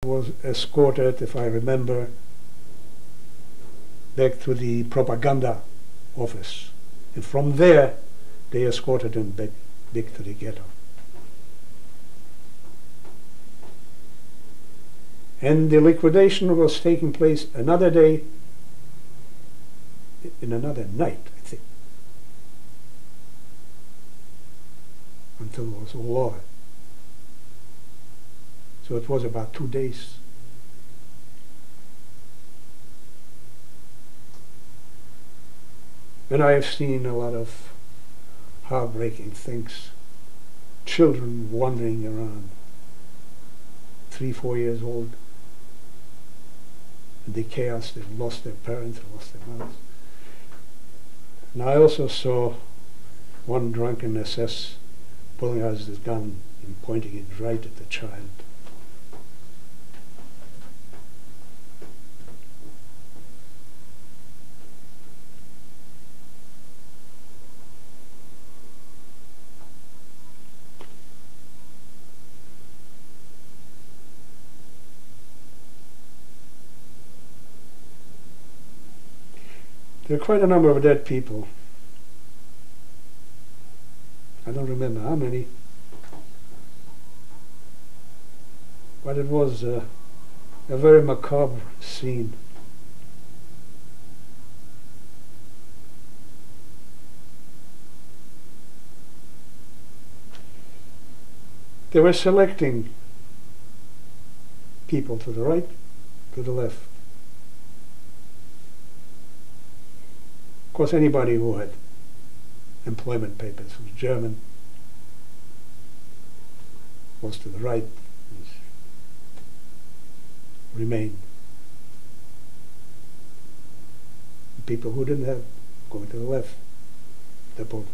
Was escorted, if I remember, back to the propaganda office. And from there, they escorted him back to the ghetto. And the liquidation was taking place another day, in another night, I think, until it was all over. So it was about 2 days. And I have seen a lot of heartbreaking things. Children wandering around, 3, 4 years old. In the chaos, they've lost their parents, lost their mothers. And I also saw one drunken SS pulling out his gun and pointing it right at the child. There are quite a number of dead people. I don't remember how many, but it was a very macabre scene. They were selecting people to the right, to the left. Of course, anybody who had employment papers was German, was to the right, remained. People who didn't have, going to the left, deported.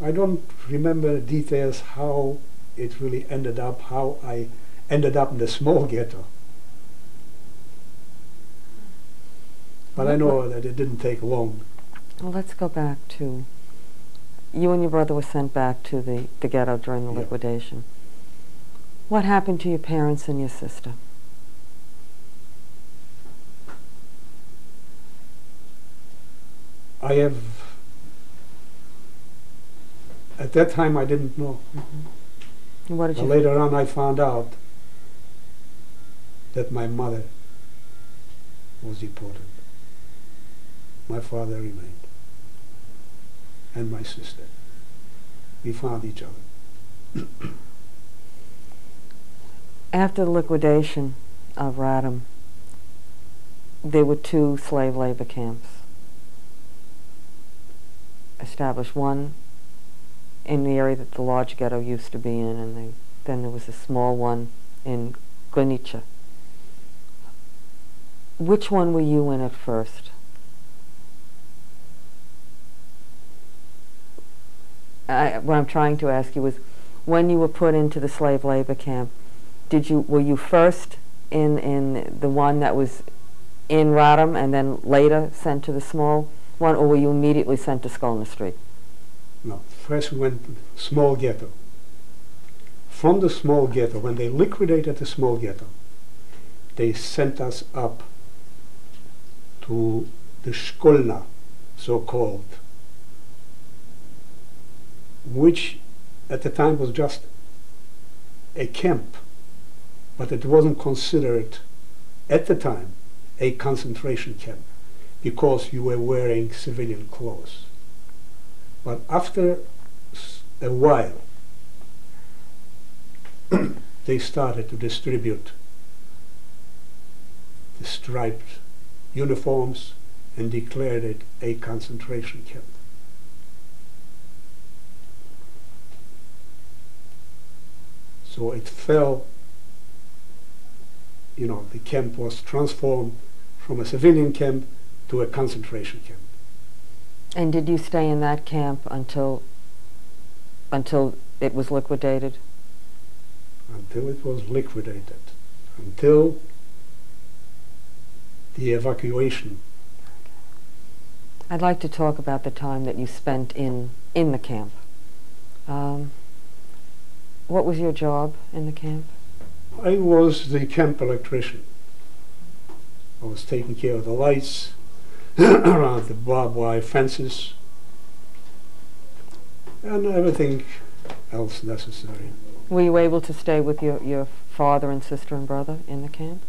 I don't remember details how it really ended up, how I ended up in the small ghetto. But I know that it didn't take long. Well, let's go back to, you and your brother were sent back to the ghetto during the liquidation. What happened to your parents and your sister? I have, at that time I didn't know. And what did you later on I found out that my mother was deported. My father remained. And my sister. We found each other. After the liquidation of Radom, there were 2 slave labor camps established. One in the area that the large ghetto used to be in, and then there was a small one in Gotfryd. Which one were you in at first? What I'm trying to ask you is, when you were put into the slave labor camp, were you first in the one that was in Radom and then later sent to the small one, or were you immediately sent to Skolna Street? No, first we went to the small ghetto. From the small ghetto, when they liquidated the small ghetto, they sent us up to the Skolna, so-called, which at the time was just a camp, but it wasn't considered at the time a concentration camp because you were wearing civilian clothes. But after a while, they started to distribute the striped uniforms and declared it a concentration camp. So it fell, the camp was transformed from a civilian camp to a concentration camp. And did you stay in that camp until it was liquidated? Until it was liquidated. Until the evacuation I'd like to talk about the time that you spent in the camp. What was your job in the camp? I was the camp electrician. I was taking care of the lights around the barbed wire fences and everything else necessary. Were you able to stay with your father and sister and brother in the camp?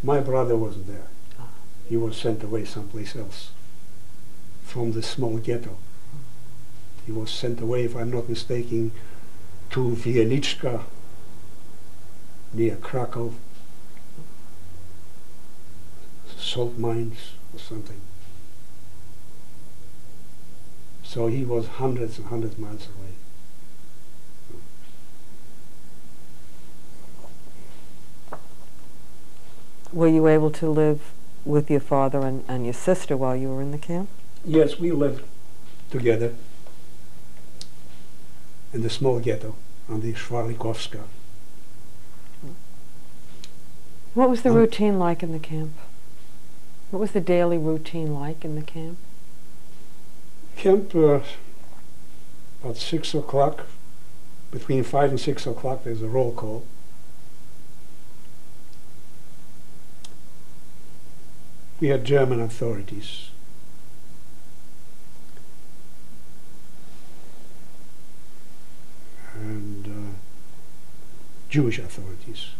My brother wasn't there. He was sent away someplace else from the small ghetto. He was sent away, if I'm not mistaken, to Wieliczka, near Krakow, salt mines or something. So he was hundreds and hundreds of miles away. Were you able to live with your father and your sister while you were in the camp? Yes, we lived together in the small ghetto on the Szwarlikowska. What was the routine like in the camp? What was the daily routine like in the camp? Camp, about 6 o'clock, between 5 and 6 o'clock there's a roll call. We had German authorities. And Jewish authorities.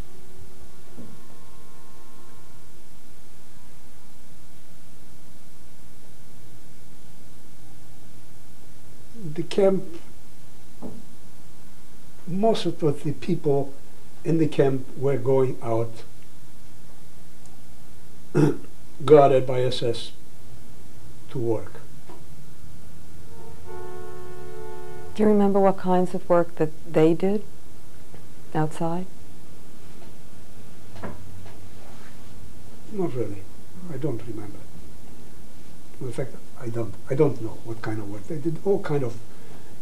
The camp, most of the people in the camp were going out guarded by SS to work. Do you remember what kinds of work that they did outside? Not really. I don't remember. In fact, I don't know what kind of work. They did all kind of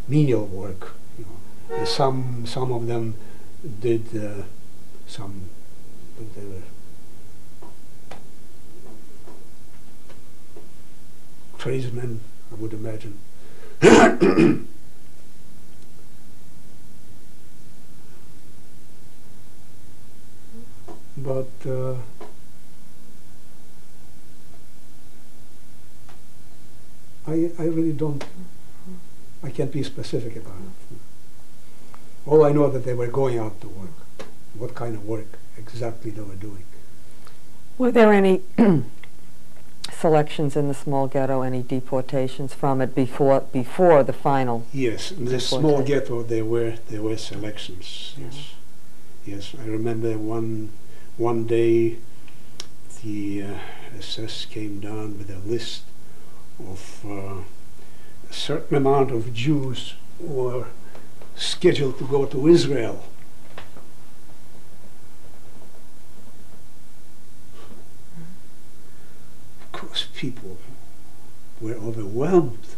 menial work. You know. And some of them did some. They were tradesmen, I would imagine. But I really don't, I can't be specific about it. All I know that they were going out to work. What kind of work exactly they were doing. Were there any selections in the small ghetto, any deportations from it before the final? Yes, in the small ghetto there were selections. Yes, yes. I remember one day the SS came down with a list of a certain amount of Jews who were scheduled to go to Israel. Of course, people were overwhelmed,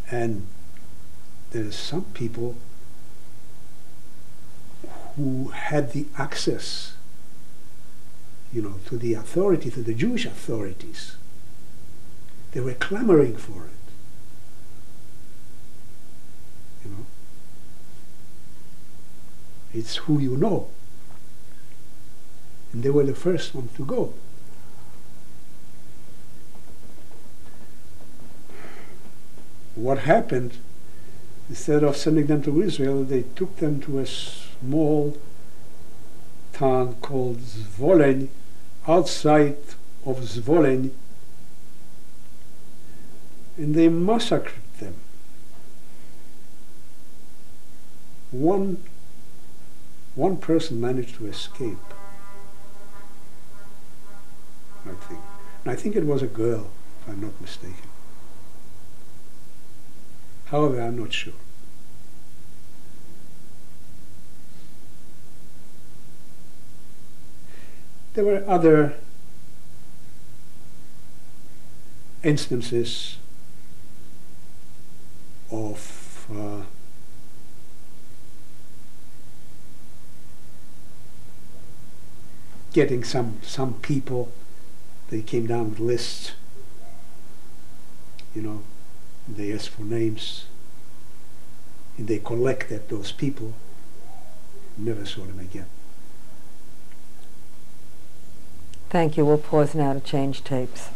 and there are some people who had the access, you know, to the authority, to the Jewish authorities. They were clamoring for it, you know. It's who you know. And they were the first ones to go. What happened, instead of sending them to Israel, they took them to a small town called Zvoleny, outside of Zvoleny, and they massacred them. One person managed to escape, I think. And I think it was a girl, if I'm not mistaken. However, I'm not sure. There were other instances of getting some people They came down with lists, you know, they asked for names, and they collected those people, never saw them again. Thank you. We'll pause now to change tapes.